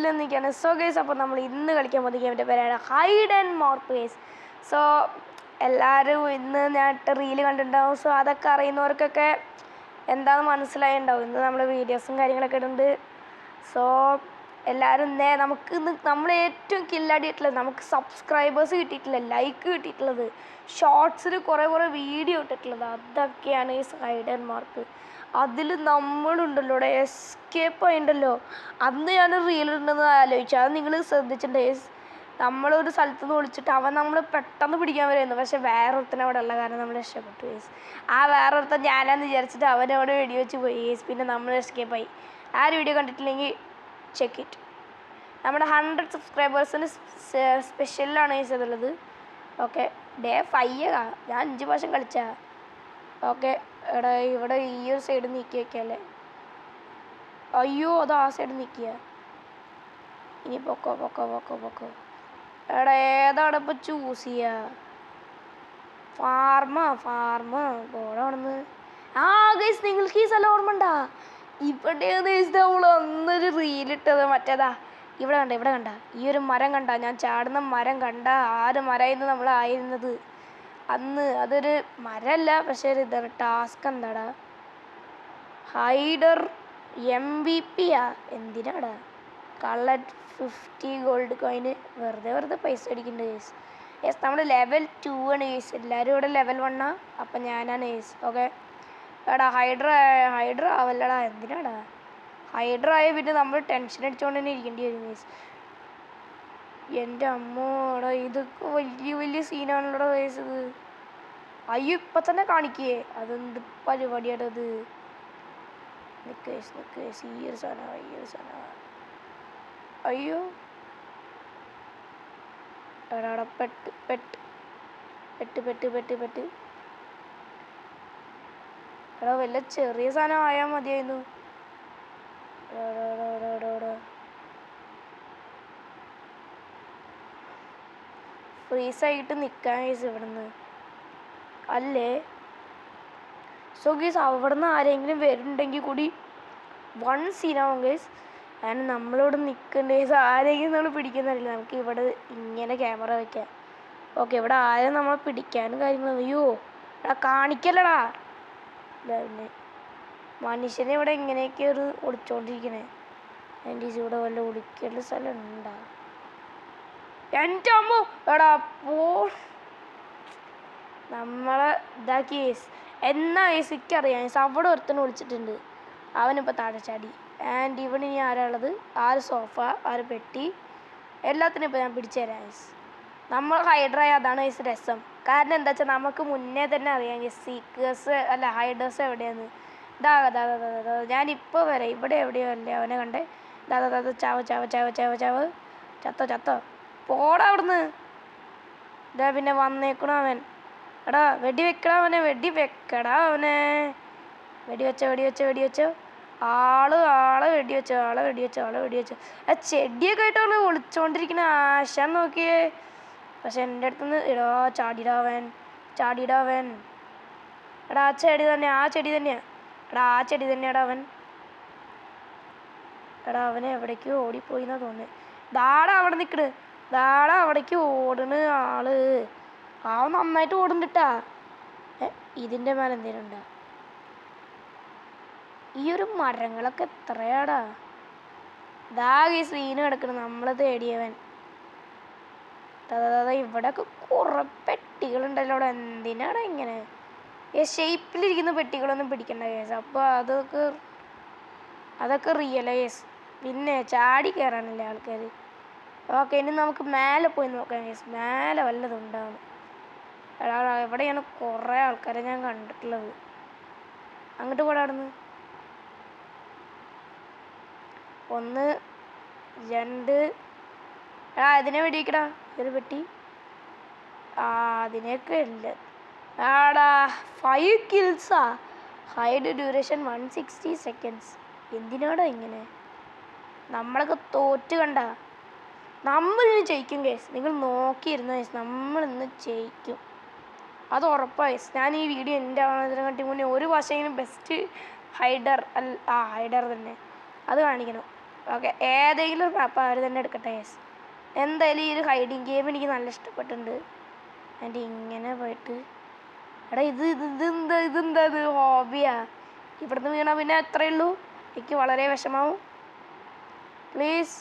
വീഡിയോയിൽ നിൽക്കുകയാണ്. So guys, അപ്പോൾ നമ്മൾ ഇന്ന് കളിക്കാൻ പോകുന്ന ഗെയിമിൻ്റെ പേരാണ് hide and mock guys. So എല്ലാവരും ഇന്ന് ഞാൻ റീല് കണ്ടിട്ടുണ്ടാവും. സോ അതൊക്കെ അറിയുന്നവർക്കൊക്കെ എന്താണെന്ന് മനസ്സിലായിട്ടുണ്ടാവും. ഇന്ന് നമ്മൾ വീഡിയോസും കാര്യങ്ങളൊക്കെ ഇടുന്നുണ്ട്. സോ എല്ലാവരും നമുക്ക് ഇന്ന് നമ്മൾ ഏറ്റവും കില്ലാടിയിട്ടുള്ളത്, നമുക്ക് സബ്സ്ക്രൈബേഴ്സ് കിട്ടിയിട്ടില്ല, ലൈക്ക് കിട്ടിയിട്ടുള്ളത്, ഷോർട്സിൽ കുറേ വീഡിയോ ഇട്ടിട്ടുള്ളത്, അതൊക്കെയാണ് ഈ ഹൈഡ് ആൻഡ് മാർക്ക്. അതിൽ നമ്മളുണ്ടല്ലോ ഇവിടെ എസ്കേപ്പ് ആയിട്ടുണ്ടല്ലോ. അന്ന് ഞാൻ റീലുണ്ടെന്ന് ആലോചിച്ചു. അത് നിങ്ങൾ ശ്രദ്ധിച്ചിട്ടുണ്ട്. നമ്മളൊരു സ്ഥലത്ത് നിന്ന് വിളിച്ചിട്ട് അവൻ നമ്മൾ പെട്ടെന്ന് പിടിക്കാൻ വരുമായിരുന്നു. പക്ഷെ വേറൊരുത്തനെ അവിടെ ഉള്ള കാരണം നമ്മൾ രക്ഷപ്പെട്ടു കേസ്. ആ വേറൊരുത്തൻ ഞാനാന്ന് വിചാരിച്ചിട്ട് അവനവിടെ വെടിവെച്ച് പോയി കേസ്. പിന്നെ നമ്മൾ എസ്കേപ്പായി. ആ ഒരു വീഡിയോ കണ്ടിട്ടില്ലെങ്കിൽ ചെക്ക് ഇറ്റ്. നമ്മുടെ 100 സബ്സ്ക്രൈബേഴ്സിന് സ്പെഷ്യലാണ് കേസ് അതുള്ളത്. ഓക്കെ, ഡേ 5 ഞാൻ 5 പ്രാവശ്യം കളിച്ചാ. ഓക്കെ, എടാ ഇവിടെ ഈ ഒരു സൈഡ് നീക്കി വയ്ക്കല്ലേ. അയ്യോ, അത് ആ സൈഡ് നീക്കിയ. ഇനി പൊക്കോ പൊക്കോ പൊക്കോ പൊക്കോ. എടാ ഏതാണ് ഇപ്പം ചൂസ് ചെയ്യുക? ഫാർമ പോടാണെന്ന്. ആ ഗൈസ്, നിങ്ങൾക്ക് ഈ സ്ഥലം ഓർമ്മ ഉണ്ടാ? ഇവിടെയാണ് നമ്മൾ അന്നൊരു റീലിട്ടത്. മറ്റേതാ ഇവിടെ കണ്ട ഈ ഒരു മരം കണ്ട, ഞാൻ ചാടുന്ന മരം കണ്ട, ആര് മരമായിരുന്നു നമ്മളായിരുന്നത് അന്ന്. അതൊരു മരമല്ല, പക്ഷേ ഒരു ഇതാണ്. ടാസ്ക് എന്താടാ? ഹൈഡർ MVP എന്തിനാടാ? Collect 50 gold coin. വെറുതെ പൈസ അടിക്കുന്നുണ്ട് കേസ്. യെസ്, നമ്മൾ ലെവൽ 2 ആണ് കേസ്. എല്ലാവരും ഇവിടെ ലെവൽ 1 അപ്പം ഞാനാണ് കേസ്. ഓക്കെ എടാ, ഹൈഡ്ര ആവല്ലടാ. എന്തിനാടാ ഹൈഡ്ര ആയ പിന്നെ നമ്മൾ ടെൻഷൻ അടിച്ചുകൊണ്ട് തന്നെ ഇരിക്കേണ്ടി വരും കേസ്. എൻ്റെ അമ്മോടാ, ഇതൊക്കെ വലിയ സീനാണല്ലോടാ കേസ് ഇത്. അയ്യോ, ഇപ്പം തന്നെ കാണിക്കേ? അതെന്ത് പരിപാടിയാട്ടോ ഇത്? നിക്ക് ഈ ഒരു സാധനം. അയ്യോ എടാ, പെട്ട് എടാ, വല്ല ചെറിയ സാധനം ആയാൽ മതിയായിരുന്നു. ഫ്രീസായിട്ട് നിൽക്കാൻ കേസ് ഇവിടുന്ന് അല്ലേ. സോ ഗേസ്, അവിടുന്ന് ആരെങ്കിലും വരുന്നുണ്ടെങ്കിൽ കൂടി 1 സീനാവും ഗേസ്. കാരണം നമ്മളിവിടെ നിൽക്കേണ്ട കേസ്. ആരെങ്കിലും നമ്മൾ പിടിക്കുന്നില്ല. നമുക്ക് ഇവിടെ ഇങ്ങനെ ക്യാമറ വയ്ക്കാം. ഓക്കെ, ഇവിടെ ആരും നമ്മളെ പിടിക്കാനും കാര്യങ്ങളും. അയ്യോ എടാ, കാണിക്കല്ലടാ. പിന്നെ മനുഷ്യനെ ഇവിടെ ഇങ്ങനെയൊക്കെ ഒരു ഒളിച്ചോണ്ടിരിക്കണേ. എൻ്റെ ഇവിടെ വല്ല ഒളിക്കേണ്ട സ്ഥലം ഉണ്ടാ? എൻ്റെ അമ്മ എടാ പോ. നമ്മളെ ഇതാക്കി കേസ്. എന്നാ കേസ് അറിയാം. അവിടെ ഒരുത്തനെ വിളിച്ചിട്ടുണ്ട്. അവനിപ്പോൾ താഴെ ചാടി. ആൻഡ് ഇവിടെ ഇനി ആരാ ഉള്ളത്? 6 സോഫ, 6 പെട്ടി, എല്ലാത്തിനും ഇപ്പോൾ ഞാൻ പിടിച്ചു തരാം കേസ്. നമ്മൾ ഹൈഡറായ അതാണ് കേസ് രസം. കാരണം എന്താ വെച്ചാൽ നമുക്ക് മുന്നേ തന്നെ അറിയാം കേസ് സീക്കേഴ്സ് അല്ല ഹൈഡേഴ്സ് എവിടെയാണ്. ഞാനിപ്പോൾ വരെ ഇവിടെ എവിടെയോ അല്ലേ അവനെ കണ്ടേ. ചാവ് ചത്തോ പോടാ അവിടുന്ന്. ഇതാ പിന്നെ വന്നേക്കണോ അവൻ. എടാ വെടി വെക്കടാ അവനെ. വെടിവെച്ചോ. ആളെ വെടിവെച്ചോ. ആ ചെടിയൊക്കെ ആയിട്ടാണ് ഒളിച്ചോണ്ടിരിക്കുന്ന ആശാൻ നോക്കിയേ. പക്ഷെ എൻ്റെ അടുത്തുനിന്ന് എടാ ചാടിടാ അവൻ. എടാ ആ ചെടി തന്നെയാടാ അവൻ. എടാ അവനെ എവിടേക്കോ ഓടിപ്പോയി എന്നാ തോന്നുന്നത്. ദാടാ അവിടെ നിൽക്കണ്. ദാടാ അവിടേക്ക് ഓടണ് ആള്. അവൻ നന്നായിട്ട് ഓടുന്നുണ്ടാ. ഇതിൻ്റെ മേലെ എന്തേലും ഉണ്ടാ? ഈ ഒരു മരങ്ങളൊക്കെ എത്രയാടാ? ഈ സീന് കിടക്കണം നമ്മളെ തേടിയവൻ. ഇവിടെയൊക്കെ കുറെ പെട്ടികളുണ്ടല്ലോ അവിടെ. എന്തിനാടാ ഇങ്ങനെ ഷേപ്പിലിരിക്കുന്ന പെട്ടികളൊന്നും പിടിക്കണ്ട കേസ്. അപ്പോൾ അതൊക്കെ റിയൽ കേസ്. പിന്നെ ചാടി കയറാനല്ലേ ആൾക്കാർ. ഓക്കെ, ഇനി നമുക്ക് മേലെ പോയി നോക്കാം കേസ്. മേലെ വല്ലതും ഉണ്ടാവും. എവിടെയാണ് കുറേ ആൾക്കാരെ ഞാൻ കണ്ടിട്ടുള്ളത്. അങ്ങോട്ട് പോടാ അവിടുന്ന്. 1 2 ഇതിനെ വെടിവെക്കടാ. ഒരു പെട്ടി. അതിനെയൊക്കെ ഇല്ല. 5 കിൽസാ. Hide duration 160 seconds. എന്തിനാടാ ഇങ്ങനെ? നമ്മളൊക്കെ തോറ്റ് കണ്ട. നമ്മളിന്ന് ജയിക്കും കേസ്. നിങ്ങൾ നോക്കിയിരുന്ന കേസ്, നമ്മളിന്ന് ജയിക്കും. അത് ഉറപ്പായി. ഞാൻ ഈ വീഡിയോ എൻ്റെ ആവുന്നതിനെ കാട്ടി മുന്നേ ഒരു ഭാഷയെങ്കിലും ബെസ്റ്റ് ഹൈഡർ തന്നെ അത് കാണിക്കണം. ഓക്കെ, ഏതെങ്കിലും ഒരു മാപ്പ് അവർ തന്നെ എടുക്കട്ടെ ഗൈസ്. എന്തായാലും ഈ ഒരു ഹൈഡിങ് ഗെയിം എനിക്ക് നല്ല ഇഷ്ടപ്പെട്ടിട്ടുണ്ട്. ആൻഡ് ഇങ്ങനെ പോയിട്ട് എടാ ഇതെന്താ ഇത് ഹോബിയാ. ഇവിടുന്ന് വീണാൽ പിന്നെ എത്രയേ ഉള്ളൂ, എനിക്ക് വളരെ വിഷമാവും. പ്ലീസ്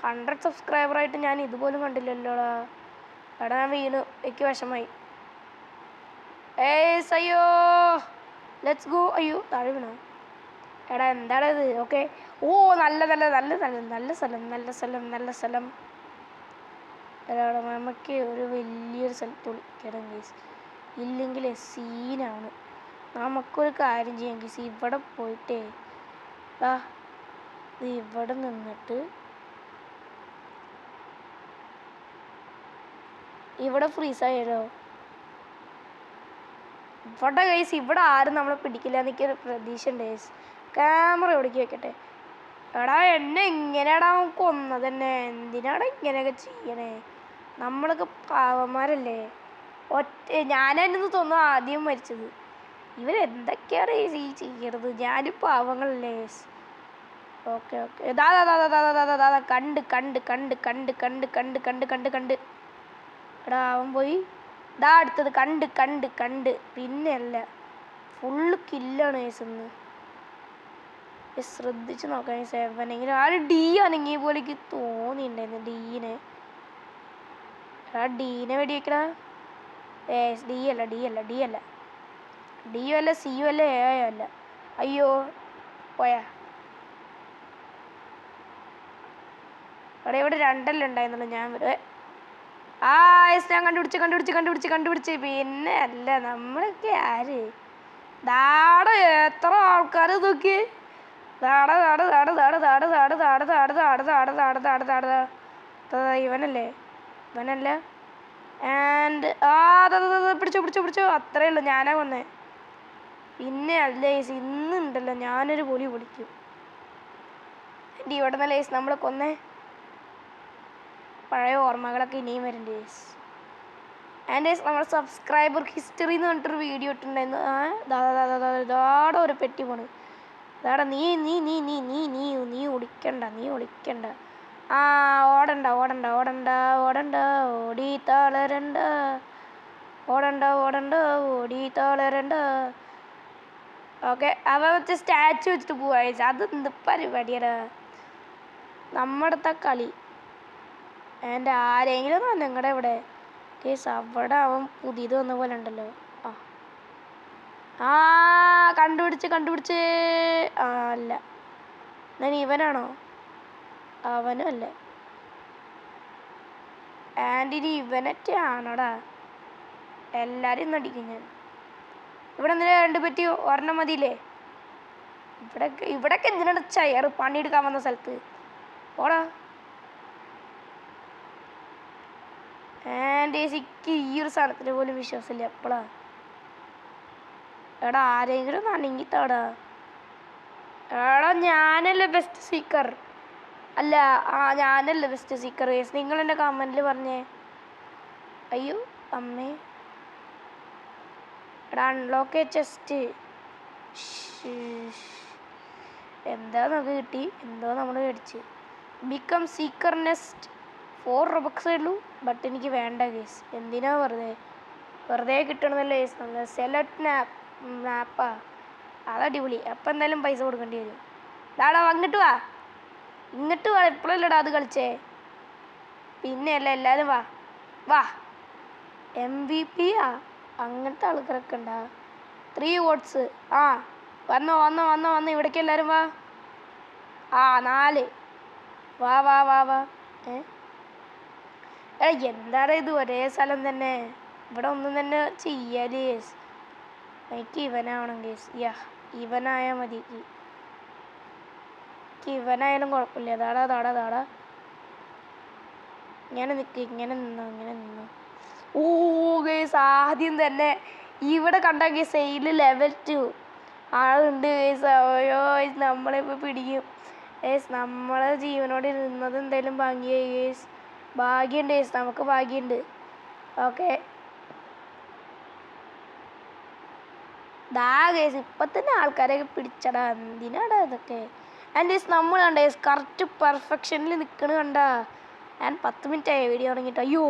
100 സബ്സ്ക്രൈബറായിട്ട് ഞാൻ ഇതുപോലും കണ്ടില്ലല്ലോടാ. എടാ ഞാൻ വീണു, എനിക്ക് വിഷമായി. അയ്യോ ലെറ്റ്സ് ഗോ. അയ്യോ താഴെ വീണോ എടാ, എന്താണ് ഇത്? ഓക്കെ, ഓ നല്ല നല്ല നല്ല നല്ല നല്ല സ്ഥലം നല്ല സ്ഥലം നല്ല സ്ഥലം. എടാ നമുക്ക് ഒരു വലിയൊരു സ്ഥലത്ത് വിളിക്കണം ഗൈസ്, ഇല്ലെങ്കിൽ സീനാണ്. നമുക്കൊരു കാര്യം ചെയ്യാം ഗൈസ്, ഇവിടെ പോയിട്ടേ ഇവിടെ നിന്നിട്ട് ഇവിടെ ഫ്രീസായാലോ. ഇവിടെ ഗൈസ് ഇവിടെ ആരും നമ്മളെ പിടിക്കില്ല എന്നൊക്കെയൊരു പ്രതീക്ഷ ഉണ്ട് ഗൈസ്. ക്യാമറ എവിടേക്ക് വെക്കട്ടെ. എടാ എന്നെ ഇങ്ങനെയാടാ കൊന്നത് തന്നെ, എന്തിനാടാ ഇങ്ങനെയൊക്കെ ചെയ്യണേ? നമ്മളൊക്കെ പാവന്മാരല്ലേ. ഞാനെന്നു തോന്നുന്നു ആദ്യം മരിച്ചത്. ഇവരെന്തൊക്കെയാണ് ഈ ചെയ്യണത്? ഞാനും പാവങ്ങളല്ലേ. ഓക്കെ ഓക്കെ, കണ്ട് കണ്ട് കണ്ട് കണ്ട് കണ്ട് കണ്ട് കണ്ട് കണ്ട് കണ്ട് എടാ അവൻ പോയി. അടുത്തത് കണ്ട് കണ്ട് കണ്ട് പിന്നെ അല്ല, ഫുള്ള് കില്ലാണ് കേസെന്ന്. ശ്രദ്ധിച്ച് നോക്കാൻ 7 ആര് ഡി ആണെങ്കിൽ പോലെ എനിക്ക് തോന്നിയിട്ടുണ്ടായിരുന്നു. ഡീനെ വെടിവെക്കടാ. ഡി അല്ല ഡിയും അല്ല സിയും അല്ല എയോ അല്ല. അയ്യോ പോയാ. ഇവിടെ 2 ഉണ്ടായിരുന്നുള്ളൂ. ഞാൻ ഞാൻ കണ്ടുപിടിച്ച്. പിന്നെ അല്ല, നമ്മളൊക്കെ ആര് എത്ര ആൾക്കാർ നോക്കി. ഇവനല്ലേ? ഇവനല്ല. ആൻഡ് പിടിച്ചോ. അത്രേ ഉള്ളൂ, ഞാനാ കൊന്നേ. പിന്നെ അല്ല ഇന്നുണ്ടല്ലോ ഞാനൊരു പൊളി പൊളിക്കും. എൻ്റെ ഇവിടെ നിന്ന് ലേസ് നമ്മളെ കൊന്നേ. പഴയ ഓർമ്മകളൊക്കെ ഇനിയും വരുന്നുണ്ട് ഗൈസ്. ആൻഡ് ഗൈസ് നമ്മുടെ സബ്സ്ക്രൈബർ ഹിസ്റ്ററി എന്ന് പറഞ്ഞിട്ടൊരു വീഡിയോ ഇട്ടുണ്ടായിരുന്നു. ഇതാടെ ഒരു പെട്ടി പോണ്. ഇതാടാ നീ ഒളിക്കണ്ട. ഓടണ്ട ഓടി തളരണ്ട. ഓക്കെ, അവ വെച്ച് സ്റ്റാച്ചു വെച്ചിട്ട് പോവാ. അതെന്ത് പരിപാടിയാടാ നമ്മടത്തെ കളി. എൻ്റെ ആരെങ്കിലും നിങ്ങളുടെ ഇവിടെ കേസ് അവിടെ അവൻ പുതിയത് വന്ന പോലെ ഉണ്ടല്ലോ. കണ്ടുപിടിച്ച്. അല്ല, ഞാൻ ഇവനാണോ? അവനും അല്ല. ആൻറ്റിനി ഇവനൊക്കെ ആണോടാ? എല്ലാവരും ഇന്ന് അടിക്കും ഞാൻ. ഇവിടെ എന്തിനാ 2 പറ്റി ഒരെണ്ണം മതിയില്ലേ? ഇവിടൊക്കെ എന്തിനാണ് ചെയർ പണിയെടുക്കാൻ വന്ന സ്ഥലത്ത്? ഓടാ. ആൻറ്റേസിക്ക് ഈ ഒരു സാധനത്തിന് പോലും വിശ്വാസമില്ല. എപ്പോഴാ എടാ ആരെങ്കിലും നനങ്ങിത്താടാ. എടാ ഞാനല്ലേ ബെസ്റ്റ് സീക്കർ? അല്ല, ഞാനല്ലേ ബെസ്റ്റ് സീക്കർ? നിങ്ങൾ എൻ്റെ കമൻറ്റിൽ പറഞ്ഞേ. അയ്യോ അമ്മേ. എടാ അൺലോക്ക് ചെസ്റ്റ്. എന്താ നമുക്ക് കിട്ടി? എന്തോ നമ്മൾ മേടിച്ച്. ബിക്കം സീക്കർ നെസ്റ്റ് 4 റബക്സേ ഉള്ളൂ. ബട്ട് എനിക്ക് വേണ്ട കേസ്. എന്തിനാ വെറുതെ കിട്ടണമെന്നല്ലേ കേസ്. നമ്മൾ സെലക്ട് മാപ്പാ, അതടിപൊളി. അപ്പം എന്തായാലും പൈസ കൊടുക്കേണ്ടി വരും. ഇങ്ങോട്ട് വാ. എപ്പോഴല്ലടാ അത് കളിച്ചേ? പിന്നെ അല്ല, എല്ലാവരും വാ. MVP അങ്ങനത്തെ ആൾക്കാരൊക്കെ ഉണ്ടാ. 3 വോട്ട്സ്. വന്നോ ഇവിടേക്ക് എല്ലാവരും വാ. 4. വാ. എന്താണ് ഇത്? ഒരേ സ്ഥലം തന്നെ. ഇവിടെ ഒന്നും തന്നെ ചെയ്യാല് കേസ്. എനിക്ക് ഇവനാവണം കേസ്. ഇവനായാൽ മതി. ഇവനായാലും കുഴപ്പമില്ല. താടാ ഇങ്ങനെ നിന്നോ. ഓ കേസ്, ആദ്യം തന്നെ ഇവിടെ കണ്ട കേസ് സെയിൽ ലെവൽ 2 ആളുണ്ട് കേസ്. അയ്യോ നമ്മളിപ്പോൾ പിടിക്കും കേസ്. നമ്മളെ ജീവനോട് ഇരുന്നത് എന്തായാലും ഭാഗ്യമായി കേസ്. ഭാഗ്യമുണ്ട് കേസ്, നമുക്ക് ഭാഗ്യമുണ്ട്. ഓക്കെ കേസ് ഇപ്പം തന്നെ ആൾക്കാരെയൊക്കെ പിടിച്ചടാ. എന്തിനാടാ ഇതൊക്കെ? ആൻഡ് നമ്മൾ കണ്ടേ കറക്റ്റ് പെർഫെക്ഷനിൽ നിൽക്കണ കണ്ട. ഞാൻ 10 മിനിറ്റായി വീഡിയോ തുടങ്ങിയിട്ട്. അയ്യോ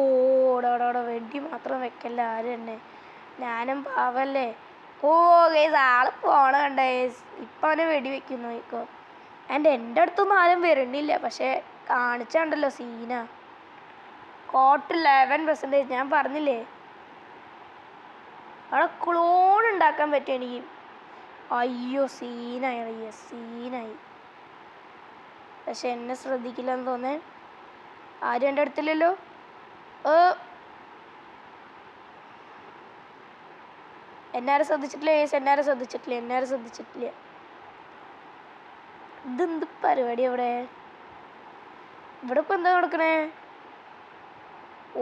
ഓടോടോടെ വെടി മാത്രം വെക്കല്ല ആരും തന്നെ. ഞാനും പാവല്ലേ. ഓ ഗൈസ് ആള് പോണ കണ്ട ഗൈസ്. ഇപ്പം അവനെ വെടി വെക്കുന്നു നോക്കോ. ആൻഡ് എൻ്റെ അടുത്തൊന്നും ആരും വരണില്ല, പക്ഷേ കാണിച്ചുണ്ടല്ലോ സീന. കോട്ട് 11%. ഞാൻ പറഞ്ഞില്ലേ അവിടെ ക്ലോൺ ഉണ്ടാക്കാൻ പറ്റും എനിക്ക്. അയ്യോ സീനായി സീനായി. പക്ഷെ എന്നെ ശ്രദ്ധിക്കില്ലെന്ന് തോന്നേ. ആരും എൻ്റെ അടുത്തില്ലല്ലോ. എന്നാരും ശ്രദ്ധിച്ചിട്ടില്ല കേസ്. എന്നാരും ശ്രദ്ധിച്ചിട്ടില്ല. ഇതെന്ത് പരിപാടി അവിടെ? ഇവിടെ ഇപ്പം എന്താ നടക്കണേ?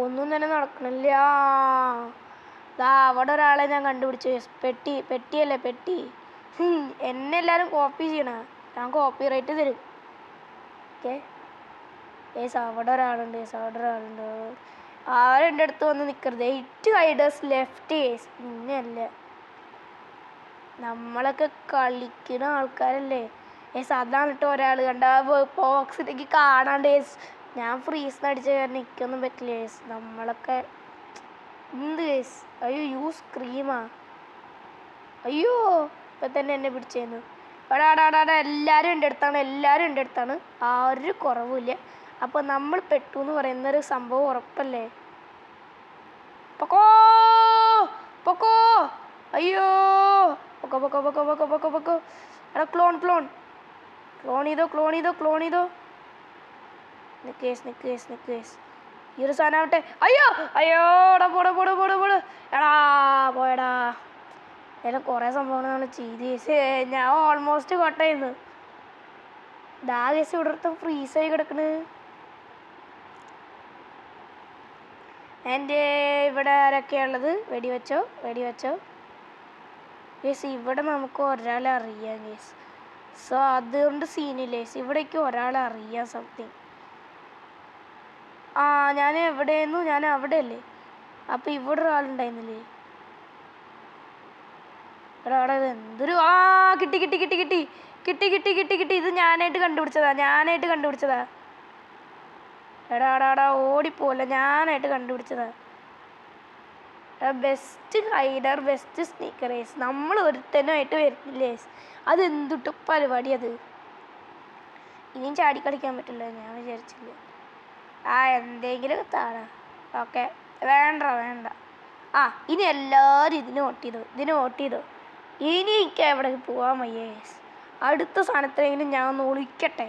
ഒന്നും തന്നെ നടക്കണില്ല. അവിടെ ഒരാളെ ഞാൻ കണ്ടുപിടിച്ചു. പെട്ടിയല്ലേ പെട്ടി. എന്നെ എല്ലാവരും കോപ്പി ചെയ്യണ. ഞാൻ കോപ്പി റൈറ്റ് തരും. ഓക്കെ ഏസ് അവിടെ ഒരാളുണ്ട്. ആരും എൻ്റെ അടുത്ത് വന്ന് നിൽക്കരുത്. 8 ഹൈഡേഴ്സ് ലെഫ്റ്റ് കേസ്. പിന്നെയല്ല നമ്മളൊക്കെ കളിക്കുന്ന ആൾക്കാരല്ലേ ഏസ്. അതാണ് കേട്ടോ ഒരാൾ കണ്ട ബോക്സിലേക്ക് കാണാണ്ട് ഏസ്. ഞാൻ ഫ്രീസിന് അടിച്ച കാരണം എനിക്കൊന്നും പറ്റില്ല ഏസ്. നമ്മളൊക്കെ എന്ത് കേസ്. അയ്യോ യൂസ് ക്രീമാ. അയ്യോ ഇപ്പം തന്നെ എന്നെ പിടിച്ചേന്നു. എടാ എല്ലാവരും എൻ്റെ അടുത്താണ്. ആരും കുറവില്ല. അപ്പോൾ നമ്മൾ പെട്ടു എന്ന് പറയുന്നൊരു സംഭവം ഉറപ്പല്ലേ. പൊക്കോ. അയ്യോ പൊക്കോ. എടാ ക്ലോൺ ചെയ്തോ. നിക്കേസ്. ഈ ഒരു സാധനം ആവട്ടെ. അയ്യോ എടാ പോട്. എടാ പോയടാ. എല്ലാം കുറേ സംഭവങ്ങളാണ് ചെയ്ത്. ഞാൻ ഓൾമോസ്റ്റ് കൊട്ടയുന്നു. കേസ് ഇവിടെ ഫ്രീസായി കിടക്കണ്. എൻ്റെ ഇവിടെ ആരൊക്കെയാണുള്ളത്? വെടിവെച്ചോ കേസ്. ഇവിടെ നമുക്ക് ഒരാളെ അറിയാം കേസ്. സോ അതുകൊണ്ട് സീനില്ലേ കേസ്. ഇവിടേക്ക് ഒരാളെ അറിയാം സംതിങ്. ഞാൻ എവിടെയായിരുന്നു? ഞാൻ അവിടെ അല്ലേ. അപ്പം ഇവിടെ ഒരാളുണ്ടായിരുന്നില്ലേ? ഒരാളെ എന്തൊരു കിട്ടി. ഇത് ഞാനായിട്ട് കണ്ടുപിടിച്ചതാ. എടാ ഓടിപ്പോല. ഞാനായിട്ട് കണ്ടുപിടിച്ചതാ. Best hider, best sneakers. നമ്മൾ ഒരുത്തനുമായിട്ട് വരുന്നില്ലേ. അതെന്തുട്ട് പരിപാടി അത്. ഇനിയും ചാടി കളിക്കാൻ പറ്റില്ല. ഞാൻ വിചാരിച്ചില്ല. എന്തെങ്കിലും താഴെ. ഓക്കെ വേണ്ട. ഇനി എല്ലാവരും ഇതിന് വോട്ട് ചെയ്തു. ഇനി എനിക്ക് എവിടെ പോകാൻ വയ്യ ഗേസ്. അടുത്ത സ്ഥാനത്തെങ്കിലും ഞാൻ ഒന്ന് ഒളിക്കട്ടെ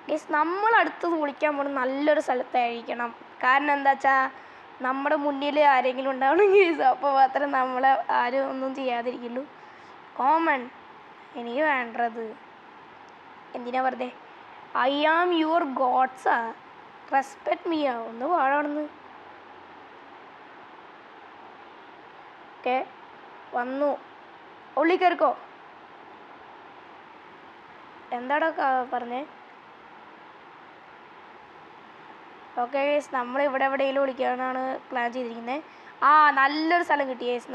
ഗേസ്. നമ്മൾ അടുത്തത് ഒളിക്കാൻ പോകുന്നത് നല്ലൊരു സ്ഥലത്തായിരിക്കണം. കാരണം എന്താ വെച്ചാൽ നമ്മുടെ മുന്നിൽ ആരെങ്കിലും ഉണ്ടാവണം ഗേസ്. അപ്പോൾ മാത്രമേ നമ്മളെ ആരും ഒന്നും ചെയ്യാതിരിക്കുള്ളൂ. കോമൺ എനിക്ക് വേണ്ടത്. എന്തിനാ വെറുതെ. I am your gods, respect me. ഒന്ന് പാടാണെന്ന്. ഓക്കെ വന്നു. ഉള്ളി കയറിക്കോ. എന്താടാ പറഞ്ഞേ? ഓക്കെ ഗേസ്, നമ്മൾ ഇവിടെ എവിടെയെങ്കിലും വിളിക്കാനാണ് പ്ലാൻ ചെയ്തിരിക്കുന്നത്. നല്ലൊരു സ്ഥലം കിട്ടി ഗേസ്.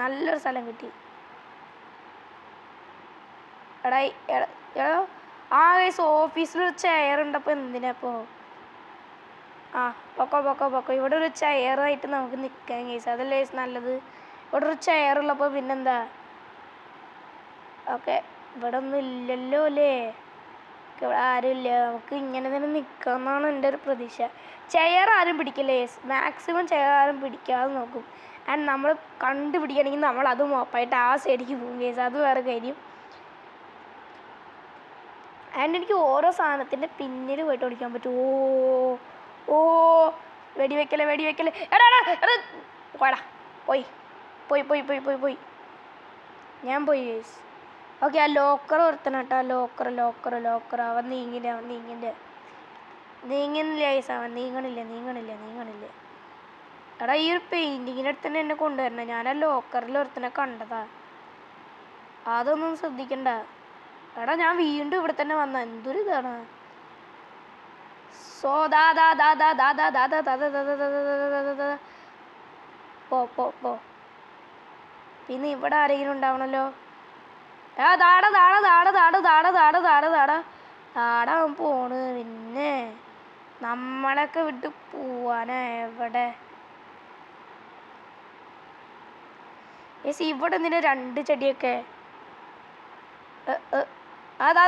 എടാ ഗേസ് ഓഫീസിലൊരു ചെയർ ഉണ്ടപ്പോൾ എന്തിനാപ്പോൾ? പൊക്കോ. ഇവിടെ ഒരു ചെയറായിട്ട് നമുക്ക് നിൽക്കാം ഗേസ്. അതല്ലേ ഗേസ് നല്ലത്. ഇവിടെ ഒരു ചെയറുള്ളപ്പോൾ പിന്നെന്താ. ഓക്കെ ഇവിടെ ഒന്നും ഇല്ലല്ലോ അല്ലേ. ഇവിടെ ആരുമില്ല. നമുക്ക് ഇങ്ങനെ തന്നെ നിൽക്കാമെന്നാണ് എൻ്റെ ഒരു പ്രതീക്ഷ. ചെയർ ആരും പിടിക്കില്ല ഗേസ്. മാക്സിമം ചെയർ ആരും പിടിക്കാതെ നോക്കും. ആൻഡ് നമ്മൾ കണ്ടുപിടിക്കണമെങ്കിൽ നമ്മൾ അത് മോപ്പായിട്ട് ആ സൈഡിലേക്ക് പോകും ഗേസ്. അത് വേറെ കാര്യം. ആൻഡ് എനിക്ക് ഓരോ സാധനത്തിൻ്റെ പിന്നിൽ പോയിട്ട് ഓടിക്കാൻ പറ്റും. ഓ വെടിവെക്കല്ലേ. എടാ പോടാ. പോയി ഞാൻ പോയി ഗേസ്. ഓക്കെ ആ ലോക്കർ ഒരുത്തനട്ടാ. ലോക്കർ അവൻ നീങ്ങില്ല ഗേസ്. അവൻ നീങ്ങണില്ല. എടാ ഈ ഒരു പെയിൻറ്റിങ്ങിൻ്റെ അടുത്ത് തന്നെ എന്നെ കൊണ്ടുവരണം. ഞാൻ ആ ലോക്കറിൽ ഒരുത്തനെ കണ്ടതാ. അതൊന്നും ശ്രദ്ധിക്കണ്ട. എടാ ഞാൻ വീണ്ടും ഇവിടെ തന്നെ വന്ന. എന്തൊരു ഇതാണ്. സോ പോ. പിന്നെ ഇവിടെ ആരെങ്കിലും ഉണ്ടാവണല്ലോ. ആടെ അവൻ പോണ്. പിന്നെ നമ്മളൊക്കെ വിട്ട് പോവാനാ എവിടെ? ഇവിടെ എന്തിനാ 2 ചെടിയൊക്കെ? അതാ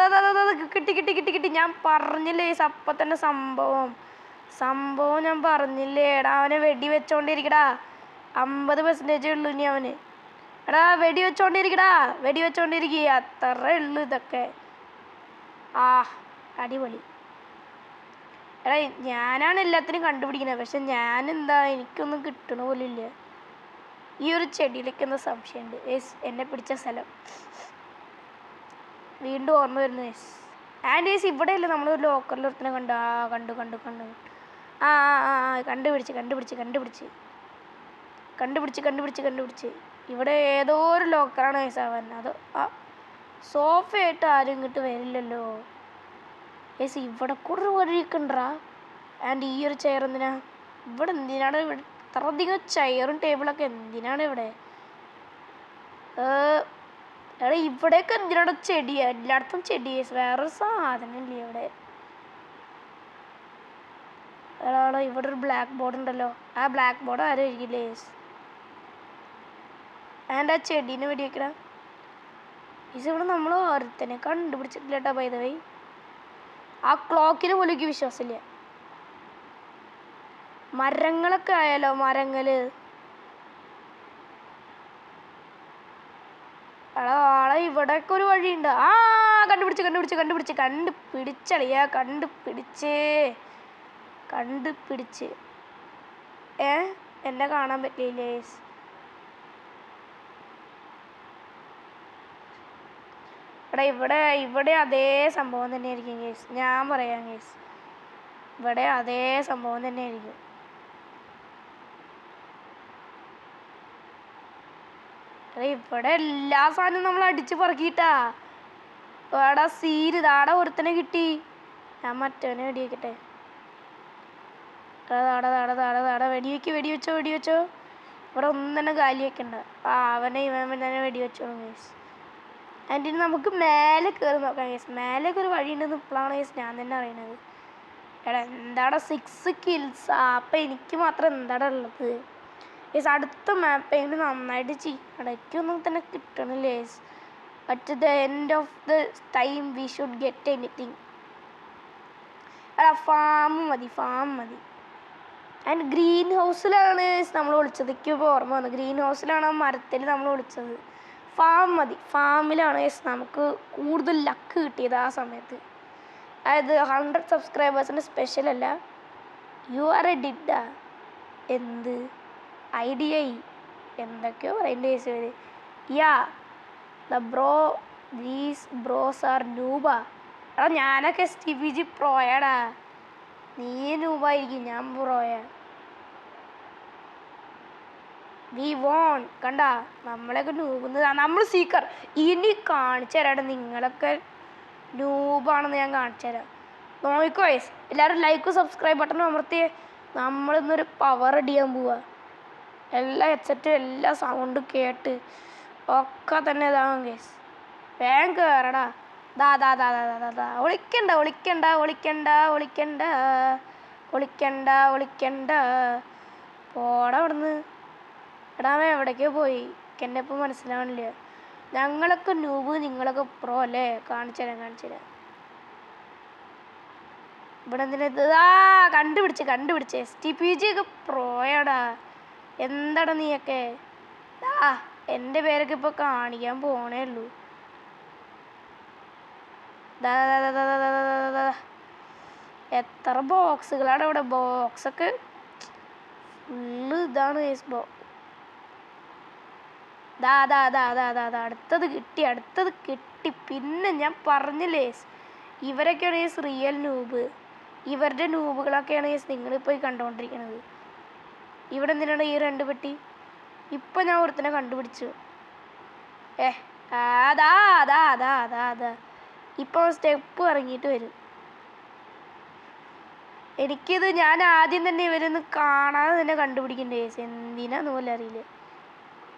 കിട്ടി കിട്ടി കിട്ടി കിട്ടി. ഞാൻ പറഞ്ഞില്ലേ അപ്പം തന്നെ സംഭവം ഞാൻ പറഞ്ഞില്ലേ. എടാ അവനെ വെടി വെച്ചോണ്ടിരിക്കടാ. 50% ഉള്ളു ഇനി അവന്. എടാ വെടി വെച്ചോണ്ടിരിക്കടാ, വെടി വെച്ചോണ്ടിരിക്കുക. അത്രേ ഉള്ളു ഇതൊക്കെ. ആ അടിപൊളി. എടാ ഞാനാണ് എല്ലാത്തിനും കണ്ടുപിടിക്കുന്നത്. പക്ഷെ ഞാനെന്താ, എനിക്കൊന്നും കിട്ടണ പോലും ഇല്ല. ഈ ഒരു ചെടിയിലേക്ക് എന്താ സംശയമുണ്ട്. എന്നെ പിടിച്ച സ്ഥലം വീണ്ടും ഓർമ്മ വരുന്നു. ആൻഡ് ഇവിടെയല്ലേ നമ്മളൊരു ലോക്കറിൽ ഒരുത്തനെ കണ്ടു. ആ കണ്ടുപിടിച്ച്. ഇവിടെ ഏതോ ഒരു ലോക്കറാണ് അവൻ. അത് സോഫയായിട്ട് ആരും ഇങ്ങോട്ട് വരില്ലല്ലോ. ഇവിടെ കൂടെ വഴിയൊക്കെ ഉണ്ടാ. ആൻഡ് ഈ ഒരു ചെയർ എന്തിനാ ഇവിടെ? എന്തിനാണ് ഇവിടെ ഇത്ര അധികം ചെയറും ടേബിളൊക്കെ? എന്തിനാണ് ഇവിടെ? എടാ ഇവിടെയൊക്കെ എന്തിനാണ് ചെടി? എല്ലായിടത്തും ചെടി. വേറൊരു സാധനം ഇല്ലേ ഇവിടെ? എടാ ഇവിടെ ഒരു ബ്ലാക്ക് ബോർഡ് ഉണ്ടല്ലോ. ആ ബ്ലാക്ക് ബോർഡ് ആരും ഇരിക്കില്ലേ? ആൻഡ് ആ ചെടീനെ വെടിവെക്കടാ. ഇവിടെ നമ്മൾ ഒരുത്തനെ കണ്ടുപിടിച്ചിട്ടില്ല കേട്ടോ. ബൈ ദ വേ ആ ക്ലോക്കിന് പോലും എനിക്ക് വിശ്വാസമില്ല. മരങ്ങളൊക്കെ ആയാലോ? മരങ്ങള്. ആളെ ഇവിടെയൊക്കെ ഒരു വഴിയുണ്ട്. ആ കണ്ടുപിടിച്ചളിയാ. കണ്ടുപിടിച്ച് എന്നെ കാണാൻ പറ്റില്ലേ? എടാ ഇവിടെ അതേ സംഭവം തന്നെയായിരിക്കും കേസ്. ഞാൻ പറയാം കേസ്, ഇവിടെ അതേ സംഭവം തന്നെയായിരിക്കും. ഇവിടെ എല്ലാ സാധനവും നമ്മൾ അടിച്ച് പറക്കിട്ടാ. എടാ സീര് താടെ ഒരുത്തനെ കിട്ടി. ഞാൻ മറ്റവനെ വെടിവെക്കട്ടെ. വെടിവെച്ചോ. ഇവിടെ ഒന്നും തന്നെ കാലി വെക്കണ്ട. അവനെ ഇവൻ തന്നെ വെടിവെച്ചോളും കേസ്. അതിന് നമുക്ക് മേലെ കയറി നോക്കാം കേസ്. മേലേക്ക് ഒരു വഴിയുണ്ടെന്ന് ഇപ്പോഴാണ് കേസ് ഞാൻ തന്നെ അറിയണത്. എടാ എന്താടാ 6 kills. അപ്പം എനിക്ക് മാത്രം എന്താടാ ഉള്ളത് കേസ്? അടുത്ത മാപ്പെങ്കിലും നന്നായിട്ട് ചെയ്യണം. എനിക്കൊന്നും തന്നെ കിട്ടണില്ല case. At the end of the time we should get anything. എടാ ഫാം മതി. ആൻഡ് ഗ്രീൻ ഹൗസിലാണ് നമ്മൾ ഒളിച്ചത്. എനിക്കിപ്പോൾ ഓർമ്മ വന്നു. ഗ്രീൻ ഹൗസിലാണ് ആ മരത്തിൽ നമ്മൾ ഒളിച്ചത്. ഫാം മതി. ഫാമിലാണ് നമുക്ക് കൂടുതൽ ലക്ക് കിട്ടിയത് ആ സമയത്ത്. അതായത് 100 സബ്സ്ക്രൈബേഴ്സിൻ്റെ സ്പെഷ്യൽ അല്ല. യു ആർ എ ഡിഡാ. എന്ത് ഐഡിയ എന്തൊക്കെയോ പറയേണ്ട കേസ് വരെ. These bros are noob. എടാ ഞാനൊക്കെ STPG പ്രോയാടാ. നീ നൂബായിരിക്കും, ഞാൻ പ്രോയാ. V von. കണ്ടാ നമ്മളൊക്കെ നൂബുന്നത്. നമ്മൾ സീക്കർ. ഇനി കാണിച്ചു തരാടാ നിങ്ങളൊക്കെ നൂബാണെന്ന്. ഞാൻ കാണിച്ചു തരാം. നോക്കിക്കോ ഗയ്സ്. എല്ലാവരും ലൈക്കും സബ്സ്ക്രൈബ് ബട്ടണും അമർത്തിയേ. നമ്മളിന്നൊരു പവർ അടിയാൻ പോവാ. എല്ലാ ഹെഡ്സെറ്റും എല്ലാ സൗണ്ടും കേട്ട് ഒക്കെ തന്നെ ഇതാവും ഗയ്സ്. വേഗം കയറടാ. ഒളിക്കണ്ട. പോടാ അവിടുന്ന്. എടാ അവൻ എവിടേക്കോ പോയി. എന്നെ ഇപ്പം മനസ്സിലാവണില്ല. ഞങ്ങളൊക്കെ നൂബ്, നിങ്ങളൊക്കെ പ്രോ അല്ലേ? കാണിച്ചു തരാം. ഇവിടെ എന്തിനാ കണ്ടുപിടിച്ച് STPG ഒക്കെ പ്രോയാടാ. എന്താടാ നീയൊക്കെ? എൻ്റെ പേരൊക്കെ ഇപ്പോൾ കാണിക്കാൻ പോണേ ഉള്ളൂ. എത്ര ബോക്സുകളാണ് ഇവിടെ? ബോക്സൊക്കെ ഫുള്ള് ഇതാണ്. അടുത്തത് കിട്ടി. പിന്നെ ഞാൻ പറഞ്ഞില്ലേ, ഇവരൊക്കെയാണ് റിയൽ നൂബ്. ഇവരുടെ നൂബുകളൊക്കെയാണ് നിങ്ങളിപ്പോൾ കണ്ടുകൊണ്ടിരിക്കുന്നത്. ഇവിടെ എന്തിനാണ് ഈ 2 പെട്ടി? ഇപ്പം ഞാൻ ഒരുത്തനെ കണ്ടുപിടിച്ചു. ഇപ്പോൾ സ്റ്റെപ്പ് ഇറങ്ങിയിട്ട് വരും. എനിക്കിത് ഞാൻ ആദ്യം തന്നെ ഇവരൊന്ന് കാണാതെ തന്നെ കണ്ടുപിടിക്കണ്ടേ? എന്തിനാന്ന് പോലും അറിയില്ല.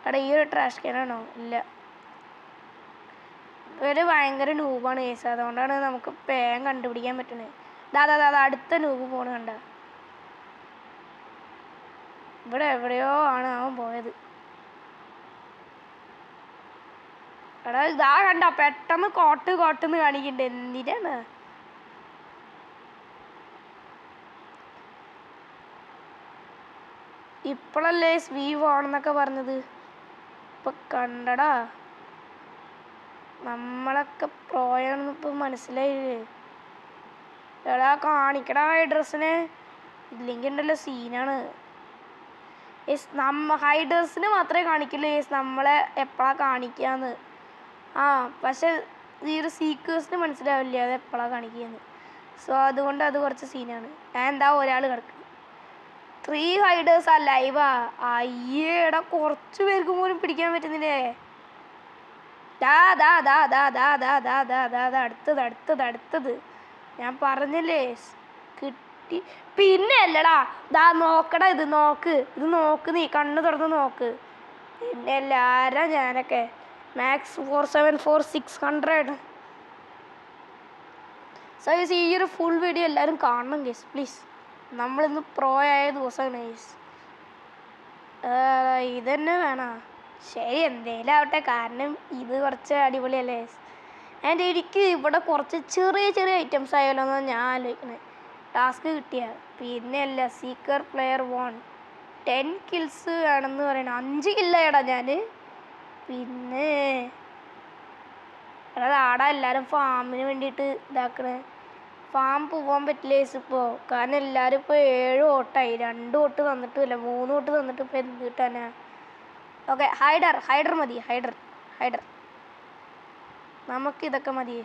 എടാ ഈ ഒരു ട്രാഷ് ക്യാനാണോ? ഇല്ല. ഒരു ഭയങ്കര നൂബാണ് കേസ്, അതുകൊണ്ടാണ് നമുക്ക് വേഗം കണ്ടുപിടിക്കാൻ പറ്റുന്നത്. അതാ അടുത്ത നൂബ് പോണ് കണ്ട. ഇവിടെ എവിടെയോ ആണ് അവൻ പോയത്. എടാ ഇതാ കണ്ട പെട്ടെന്ന് കോട്ടെന്ന് കാണിക്കണ്ട്. എന്തിനാണ് ഇപ്പോഴല്ലേ സ്വീവ് ആണെന്നൊക്കെ പറഞ്ഞത്? ഇപ്പൊ കണ്ടടാ, നമ്മളൊക്കെ പ്രോയാണെന്ന് ഇപ്പൊ മനസ്സിലായില്ലേ? എടാ കാണിക്കടാ ഹൈ ഡ്രസ്സിനെ, ഇല്ലെങ്കിൽ ഉണ്ടല്ലോ സീനാണ്. ഹൈ ഡ്രസ്സിന് മാത്രമേ കാണിക്കില്ല നമ്മളെ എപ്പോഴാ കാണിക്കാന്ന്. പക്ഷെ ഈ ഒരു സീക്വേഴ്സിന് മനസ്സിലാവില്ല അത് എപ്പോഴാണ് കാണിക്കുകയെന്ന്. സോ അതുകൊണ്ട് അത് കുറച്ച് സീനാണ്. എന്താ ഒരാൾ കിടക്കുന്നത് 3 ഹൈഡേഴ്സ് ലൈവാ. അയ്യേടാ കുറച്ച് പേർക്ക് പോലും പിടിക്കാൻ പറ്റുന്നില്ലേ? അടുത്തത് ഞാൻ പറഞ്ഞില്ലേ കിട്ടി. പിന്നെ അല്ലടാ നോക്കടാ, ഇത് നോക്ക് നീ കണ്ണ് തുറന്ന് നോക്ക്. പിന്നെ എല്ലാവരും ഞാനൊക്കെ മാക്സ് 474 600. സോ ഈ ഒരു ഫുൾ വീഡിയോ എല്ലാവരും കാണണം ഗൈസ് പ്ലീസ്. നമ്മളിന്ന് പ്രോ ആയ ദിവസമാണ് ഗൈസ്. ഇതന്നെ വേണം. ശരി എന്തേലും ആവട്ടെ, കാരണം ഇത് കുറച്ച് അടിപൊളിയല്ലേ. ആൻഡ് എനിക്ക് ഇവിടെ കുറച്ച് ചെറിയ ഐറ്റംസ് ആയാലോ എന്നാണ് ഞാൻ ആലോചിക്കുന്നത്. ടാസ്ക് കിട്ടിയ പിന്നെ അല്ല സീക്കർ പ്ലെയർ 1 10 കിൽസ് വേണമെന്ന് പറയണം. 5 കില്ലായടാ ഞാൻ. പിന്നെ ആടാ എല്ലാവരും ഫാമിന് വേണ്ടിയിട്ട് ഇതാക്കണേ. ഫാം പോകാൻ പറ്റില്ല ഇപ്പോൾ, കാരണം എല്ലാവരും ഇപ്പോൾ 7 വോട്ടായി. 2 വോട്ട് തന്നിട്ടില്ല, 3 വോട്ട് തന്നിട്ട് ഇപ്പോൾ എന്ത് കിട്ടാനാ? ഓക്കെ ഹൈഡർ മതി. ഹൈഡർ നമുക്കിതൊക്കെ മതി.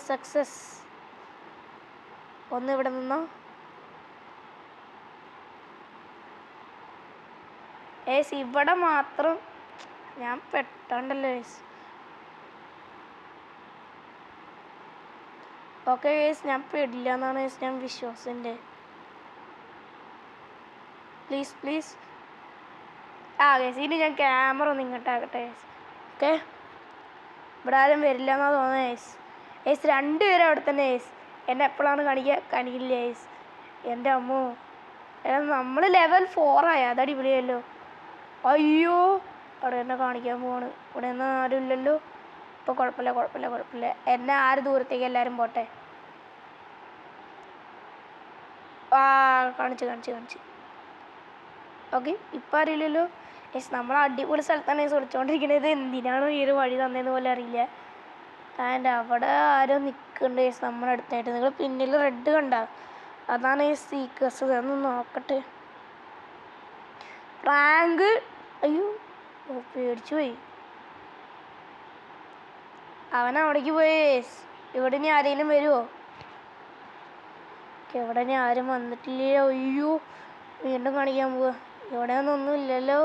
സക്സസ്. ഒന്ന് ഇവിടെ നിന്നോ. ഇവിടെ മാത്രം ഞാൻ പെട്ടണ്ടല്ലോ. ഓക്കെ ഞാൻ പെടില്ല എന്നാണ് ഞാൻ വിശ്വാസൻ്റെ. പ്ലീസ് ഇനി ഞാൻ ക്യാമറ ഒന്ന് ഇങ്ങോട്ടാകട്ടെ. ഓക്കെ ഇവിടെ ആരും വരില്ല എന്നാണ് തോന്നുന്നത്. 2 പേരും അവിടെ തന്നെ. എന്നെ എപ്പോഴാണ് കാണിക്കില്ല. എൻ്റെ അമ്മോ, നമ്മൾ ലെവൽ 4 ആയി. അത് അടിപൊളിയല്ലോ. അയ്യോ അവിടെ എന്നെ കാണിക്കാൻ പോവാണ്. ഇവിടെ ഒന്നും ആരും ഇല്ലല്ലോ. ഇപ്പോൾ കുഴപ്പമില്ല. എന്നെ ദൂരത്തേക്ക് എല്ലാവരും പോട്ടെ. കാണിച്ച് ഓക്കെ ഇപ്പം അറിയില്ലല്ലോ. നമ്മൾ അടിപൊളി സ്ഥലത്താണ് ഒളിച്ചുകൊണ്ടിരിക്കുന്നത്. എന്തിനാണ് ഈ ഒരു വഴി തന്നതെന്ന് പോലെ അറിയില്ല. ആൻഡ് അവിടെ ആരോ നിൽക്കുന്നുണ്ട് നമ്മുടെ അടുത്തായിട്ട്. നിങ്ങൾ പിന്നിൽ റെഡ് കണ്ട, അതാണ് സീക്വൻസ്. അതൊന്ന് നോക്കട്ടെ. റാങ്ക് അയ്യോ പേടിച്ചു പോയി. അവൻ അവിടേക്ക് പോയി. ഇവിടെ ഇനി ആരെങ്കിലും വരുമോ? ഇവിടെ ഇനി ആരും വന്നിട്ടില്ല. അയ്യോ വീണ്ടും കാണിക്കാൻ പോവാ. ഇവിടെ ഒന്നും ഇല്ലല്ലോ.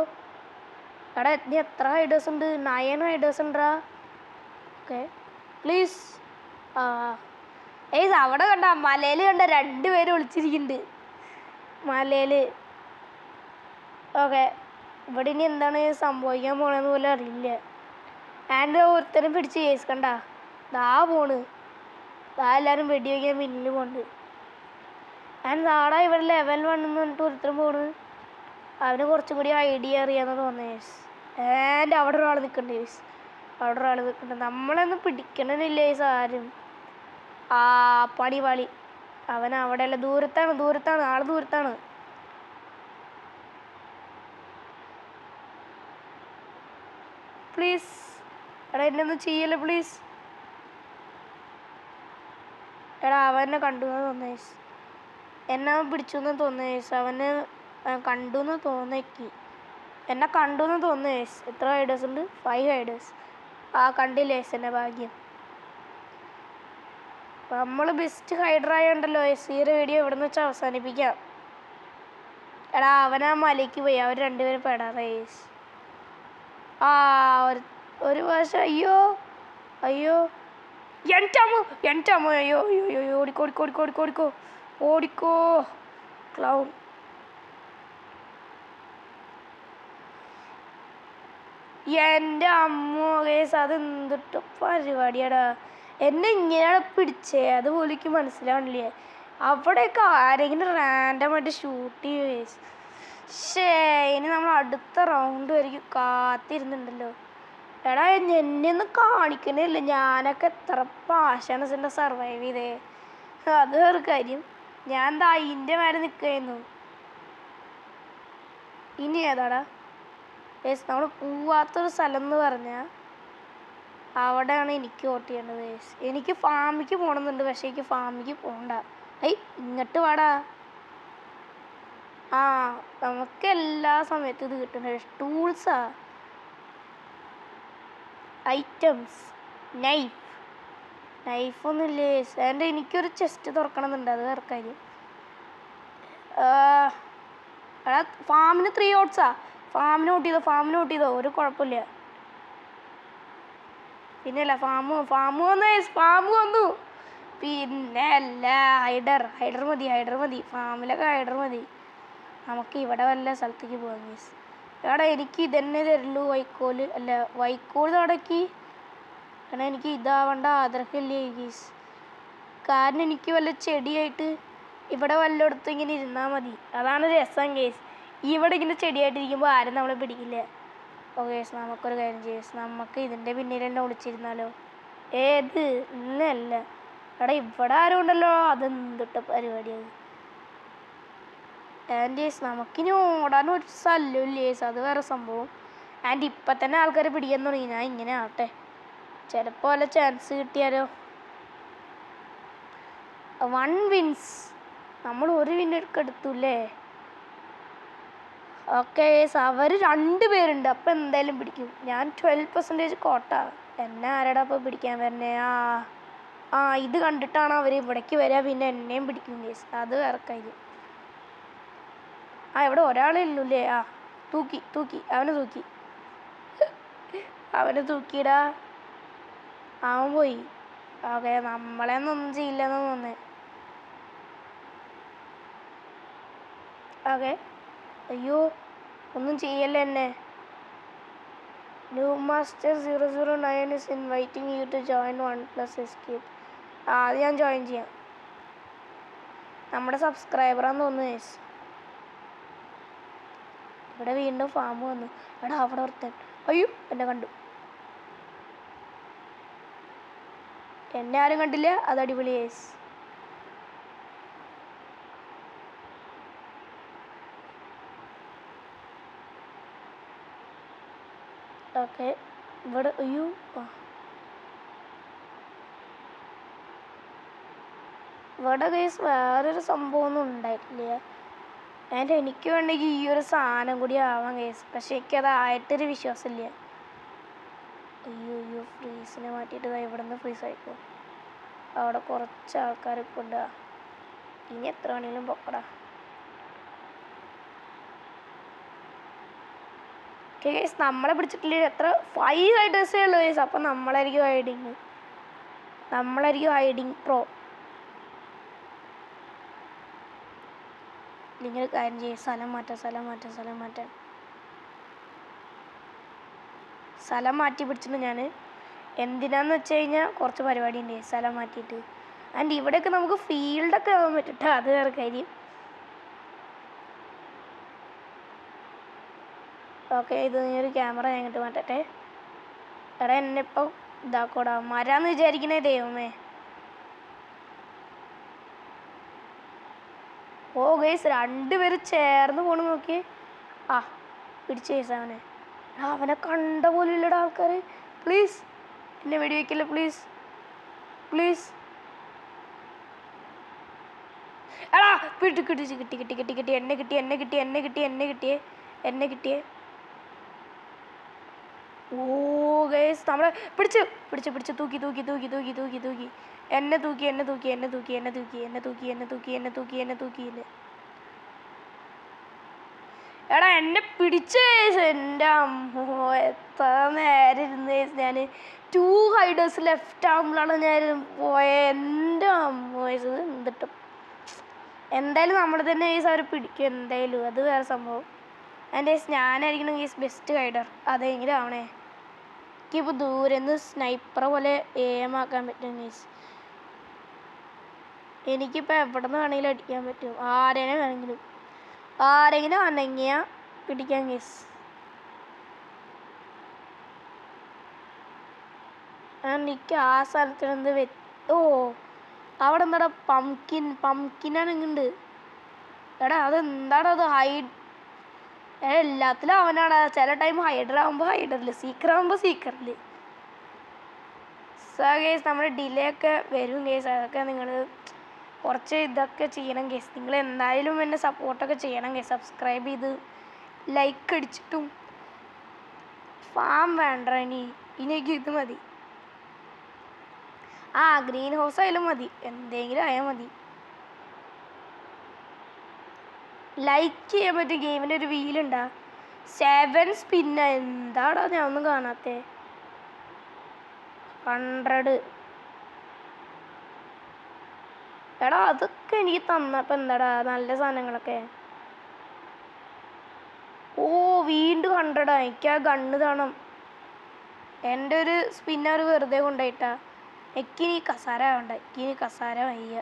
എടാ ഇനി എത്ര ഹൈഡേഴ്സ് ഉണ്ട്? 9 ഹൈഡേഴ്സ് ഉണ്ടാ. Okay please. അവിടെ കണ്ട മലയിൽ കണ്ട 2 പേര് ഒളിച്ചിരിക്കുന്നുണ്ട് മലയിൽ. ഓക്കെ ഇവിടെ ഇനി എന്താണ് സംഭവിക്കാൻ പോണെന്ന് പോലും അറിയില്ല. ആൻഡ് ഒരുത്തനും പിടിച്ച് കണ്ട പോണ്. എല്ലാവരും വെടി വയ്ക്കാൻ പിന്നിൽ പോണ്ട്. ആൻഡ് നാടാ ഇവിടെ ലെവൽ 1 എന്ന് പറഞ്ഞിട്ട് ഒരുത്തരും പോണ്. അവന് കുറച്ചും കൂടി ഐഡിയ അറിയാന്ന് തോന്നുന്നത്. ആൻഡ് അവിടെ ഒരാൾ നിൽക്കണ്ടേ. നമ്മളൊന്നും പിടിക്കണമെന്നില്ല ആരും. പാളി. അവൻ അവിടെയല്ല, ദൂരത്താണ്. ആള് ദൂരത്താണ്. പ്ലീസ് എടാ എന്നെ ഒന്ന് ചെയ്യല്ലേ പ്ലീസ്. എടാ അവനെ കണ്ടു എന്ന് തോന്നുന്നേ. എന്നെ പിടിച്ചു എന്ന് തോന്നുന്നേ. അവന് കണ്ടു എന്ന് തോന്നേക്ക്. എന്നെ കണ്ടു എന്ന് തോന്നുന്നേ. എത്ര ഹൈഡേഴ്സ് ഉണ്ട്? 5 ഹൈഡേഴ്സ്. കണ്ടില്ലേ എൻ്റെ ഭാഗ്യം. നമ്മൾ ബെസ്റ്റ് ഹൈഡറായുണ്ടല്ലോ. ഈ ഒരു വീഡിയോ ഇവിടെ നിന്ന് വെച്ച് അവസാനിപ്പിക്കാം. എടാ അവനാ മലയ്ക്ക് പോയി. അവർ 2 പേരും പെടാറേ. ഒരു പ്രാവശ്യം അയ്യോ എൻ്റെ അമ്മ അയ്യോ ഓടിക്കോ ക്ലൗൺ. എൻ്റെ അമ്മോ ഗൈസ് അത് എന്തിട്ട് പരിപാടിയാടാ. എന്നെ ഇങ്ങനെയാണ് പിടിച്ചേ അതുപോലെ എനിക്ക് മനസ്സിലാവണില്ലേ. അവിടെയൊക്കെ ആരെങ്കിലും റാൻഡമായിട്ട് ഷൂട്ട് ചെയ്യും ഗൈസ്. ശേ ഇനി നമ്മൾ അടുത്ത റൗണ്ട് വരെയും കാത്തിരുന്നുണ്ടല്ലോ. എടാ എന്നെയൊന്നും കാണിക്കണില്ല. ഞാനൊക്കെ എത്ര പാഷാണ് സർവൈവ് ചെയ്തേ. അത് വേറെ കാര്യം. ഞാൻ എന്താ അതിൻ്റെ മേലെ നിൽക്കായിരുന്നു. ഇനി ഏതാടാ ഗൈസ്? നമ്മൾ പോവാത്തൊരു സ്ഥലം എന്ന് പറഞ്ഞാൽ അവിടെയാണ് എനിക്ക് വോട്ട് ചെയ്യേണ്ടത് ഗൈസ്. എനിക്ക് ഫാമിക്ക് പോകണമെന്നുണ്ട്, പക്ഷേ എനിക്ക് ഫാമിക്ക് പോകണ്ട. ഇങ്ങോട്ട് വാടാ. ആ നമുക്ക് എല്ലാ സമയത്തും ഇത് കിട്ടുന്നത് ടൂൾസാ. Items നൈഫൊന്നുമില്ലേ guys. എൻ്റെ എനിക്കൊരു ചെസ്റ്റ് തുറക്കണമെന്നുണ്ട്, അത് വേറെ കാര്യം. എടാ ഫാമിന് 3 ഓട്സാ. ഫാമിന് വോട്ട് ചെയ്തോ ഒരു കുഴപ്പമില്ല. പിന്നെ അല്ല ഫാം വന്നു. പിന്നെ അല്ല ഹൈഡർ മതി. ഫാമിലൊക്കെ ഹൈഡർ മതി. നമുക്ക് ഇവിടെ വല്ല സ്ഥലത്തേക്ക് പോകാം മീസ്. എടാ എനിക്ക് ഇതന്നെ തരുള്ളൂ വൈക്കോൽ നടക്കി. കാരണം എനിക്ക് ഇതാവേണ്ട ആഗ്രഹമില്ലേ ഗീസ്. കാരണം എനിക്ക് വല്ല ചെടിയായിട്ട് ഇവിടെ വല്ലയിടത്തും ഇങ്ങനെ ഇരുന്നാൽ മതി. അതാണ് രസം ഗേസ്. ഇവിടെ ഇങ്ങനെ ചെടിയായിട്ടിരിക്കുമ്പോൾ ആരും നമ്മളെ പിടിക്കില്ല. ഓ ഗേസ് നമുക്കൊരു കാര്യം ചെയ്യേസ്, നമുക്ക് ഇതിൻ്റെ പിന്നിൽ തന്നെ ഒളിച്ചിരുന്നാലോ? ഏത് ഇന്നല്ല. എടാ ഇവിടെ ആരും ഉണ്ടല്ലോ. അതെന്തിട്ട പരിപാടിയത്. ആൻഡ് യേസ് നമുക്കിനി ഓടാൻ ഒരു സ്ഥലമില്ല യേസ്, അത് വേറെ സംഭവം. ആൻഡ് ഇപ്പം തന്നെ ആൾക്കാർ പിടിക്കാൻ തുടങ്ങി. ഞാൻ ഇങ്ങനെ ആവട്ടെ, ചിലപ്പോൾ വല്ല ചാൻസ് കിട്ടിയാലോ. 1 വിൻസ്. നമ്മൾ ഒരു വിന്നൊക്കെ എടുത്തുല്ലേ. ഓക്കെ അവർ 2 പേരുണ്ട്. അപ്പം എന്തായാലും പിടിക്കും. ഞാൻ 12% കോട്ട. എന്നെ ആരടാ അപ്പോൾ പിടിക്കാൻ വരണേ? ഇത് കണ്ടിട്ടാണ് അവർ ഇവിടേക്ക് വരിക. പിന്നെ എന്നെയും പിടിക്കും കേസ്, അത് വേറെ കാര്യം. ഇവിടെ ഒരാളേ ഉള്ളൂല്ലേ. തൂക്കി അവനെ തൂക്കിയിടാ. അവൻ പോയി. ഓക്കെ നമ്മളെയൊന്നും ചെയ്യില്ലെന്ന് തോന്നേ. ഓക്കെ അയ്യോ ഒന്നും ചെയ്യല്ലേ എന്നെ. New master 009 is inviting you to join OnePlus Escape. അത് ഞാൻ ജോയിൻ ചെയ്യാം. നമ്മുടെ സബ്സ്ക്രൈബറാന്ന് തോന്നുന്നു ഗൈസ്. ഇവിടെ വീണ്ടും ഫാം വന്നു. എടാ അവിടെ ഒരുത്തൻ. അയ്യോ എന്നെ കണ്ടു. എന്നെ ആരും കണ്ടില്ല, അത് അടിപൊളി ഗൈസ്. ഓക്കെ ഇവിടെ അയ്യോ ഇവിടെ ഗൈസ് വേറൊരു സംഭവമൊന്നും ഉണ്ടായിട്ടില്ല. ആൻഡ് എനിക്ക് വേണമെങ്കിൽ ഈ ഒരു സാധനം കൂടി ആവാം ഗൈസ്, പക്ഷെ എനിക്കതായിട്ടൊരു വിശ്വാസമില്ല. അയ്യോ ഫ്രീസിനെ മാറ്റിയിട്ട് ഇവിടെ നിന്ന് ഫ്രീസ് ആയിക്കോ. അവിടെ കുറച്ച് ആൾക്കാരൊക്കെ ഉണ്ട്. ഇനി എത്ര വേണമെങ്കിലും പൊക്കടാ. കേസ് നമ്മളെ പിടിച്ചിട്ടില്ല. എത്ര 5 ഹൈഡേഴ്സേ ഉള്ളൂ കേസ്. അപ്പം നമ്മളായിരിക്കും ഹൈഡിങ് പ്രോ. നിങ്ങൾ കാര്യം ചെയ്യും, സ്ഥലം മാറ്റി പിടിച്ചിട്ട് ഞാൻ എന്തിനാന്ന് വെച്ച് കഴിഞ്ഞാൽ കുറച്ച് പരിപാടി ഉണ്ട് സ്ഥലം മാറ്റിയിട്ട്. ആൻഡ് ഇവിടെയൊക്കെ നമുക്ക് ഫീൽഡൊക്കെ ആവാൻ പറ്റും, അത് വേറെ കാര്യം. ഓക്കെ ഇത് ഒരു ക്യാമറ ഞങ്ങട്ട് മാറ്റട്ടെ. എടാ എന്നെ ഇപ്പോൾ ഇതാക്കോടാ മരാന്ന് വിചാരിക്കണേ ദൈവമേ. ഓ ഗൈസ് 2 പേര് ചേർന്ന് പോണു നോക്കിയേ. പിടിച്ചു ഗൈസ് അവനെ. അവനെ കണ്ട പോലും ഇല്ലടാ ആൾക്കാർ. പ്ലീസ് എന്നെ വെടിവെക്കില്ല പ്ലീസ്. എടാ കിട്ടി എന്നെ കിട്ടിയേ. ഓ ഗൈസ് നമ്മളെ പിടിച്ച് തൂക്കി എന്നെ തൂക്കി. എടാ എന്നെ പിടിച്ച് എൻ്റെ അമ്മോ എത്ര നേരം ഇരുന്ന് ഞാൻ 2 ഹൈഡേഴ്സ് ലെഫ്റ്റ് ആകുമ്പോഴാണ് ഞാൻ പോയത്. എൻ്റെ അമ്മോ ഇത് എന്തിട്ടും എന്തായാലും നമ്മൾ തന്നെ ഗൈസ് അവർ പിടിക്കും എന്തായാലും, അത് വേറെ സംഭവം. എൻ്റെ ഞാനായിരിക്കണം ഗൈസ് ബെസ്റ്റ് ഹൈഡർ. അതെങ്കിലും ആവണേ. എനിക്കിപ്പോൾ ദൂരെ നിന്ന് സ്നൈപ്പർ പോലെ എയിമാക്കാൻ പറ്റും ഗൈസ്. എനിക്കിപ്പോൾ എവിടെ നിന്ന് വേണമെങ്കിലും അടിക്കാൻ പറ്റും. ആരെങ്കിലും അനങ്ങിയാൽ പിടിക്കാൻ ഗൈസ്. എനിക്ക് ആ സ്ഥലത്തിന് എന്ത് അവിടെ എന്താടാ പംകിനാണെങ്കിണ്ട്. എടാ അതെന്താടാ അത് ഹൈഡ് എല്ലാത്തിലും അവനാടാ. ചില ടൈം ഹൈഡർ ആകുമ്പോൾ ഹൈഡറിൽ, സീക്കർ ആകുമ്പോൾ സീക്കറിൽ. സോ ഗേസ് നമ്മുടെ ഡിലേ ഒക്കെ വരും ഗേസ്. അതൊക്കെ നിങ്ങൾ കുറച്ച് ഇതൊക്കെ ചെയ്യണം ഗേസ്. നിങ്ങൾ എന്തായാലും എന്നെ സപ്പോർട്ടൊക്കെ ചെയ്യണം ഗേസ്. സബ്സ്ക്രൈബ് ചെയ്ത് ലൈക്ക് അടിച്ചിട്ടും. ഫാം വേണ്ട ഇനിക്ക് ഇത് മതി. ഗ്രീൻ ഹൗസ് ആയാലും മതി, എന്തെങ്കിലും ആയാൽ മതി. ലൈക്ക് ചെയ്യാൻ പറ്റും. ഗെയിമിൻ്റെ ഒരു വീലുണ്ടാ 7 സ്പിന്ന. എന്താടാ ഞാൻ ഒന്നും കാണാത്തേ. 100. എടാ അതൊക്കെ എനിക്ക് തന്നപ്പോൾ എന്താടാ നല്ല സാധനങ്ങളൊക്കെ. വീണ്ടും 100. എനിക്ക് ആ ഗണ്ണ് തണം. എൻ്റെ ഒരു സ്പിന്നർ വെറുതെ കൊണ്ടുപോയിട്ടാ. എനിക്കിനി കസാര ആവണ്ട. എനിക്കിനി കസാര വയ്യ.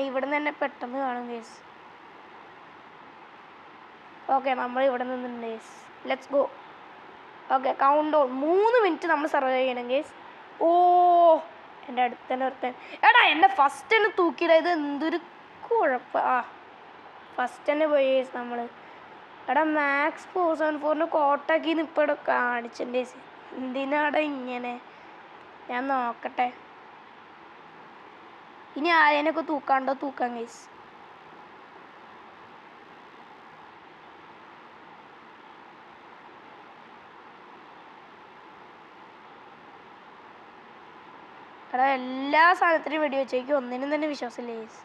ഇവിടുന്ന് തന്നെ പെട്ടെന്ന് കാണും ഗേസ്. ഓക്കെ നമ്മൾ ഇവിടെ നിന്നുണ്ട് guys. Let's go. Okay count down. 3 minute നമ്മൾ സർവൈവ് ചെയ്യണം ഗേസ്. എൻ്റെ അടുത്ത് തന്നെ ഒരുത്തൻ. എടാ എന്നെ ഫസ്റ്റ് തന്നെ തൂക്കിയിടാ. ഇത് എന്തൊരു കുഴപ്പം. ഫസ്റ്റ് തന്നെ പോയി ഗേസ് നമ്മൾ. എടാ മാക്സ് 474 കോട്ടാക്കിന്ന് ഇപ്പോൾ ഇവിടെ കാണിച്ചിട്ടുണ്ട് ഗേസ്. എന്തിനാടാ ഇങ്ങനെ? ഞാൻ നോക്കട്ടെ. ഇനി ആരേനൊക്കെ തൂക്കാണ്ടോ തൂക്കാം ഗൈസ്. എടാ എല്ലാ സാധനത്തിനും വെടി വെച്ചേക്കും. ഒന്നിനും തന്നെ വിശ്വാസമില്ല ഗൈസ്.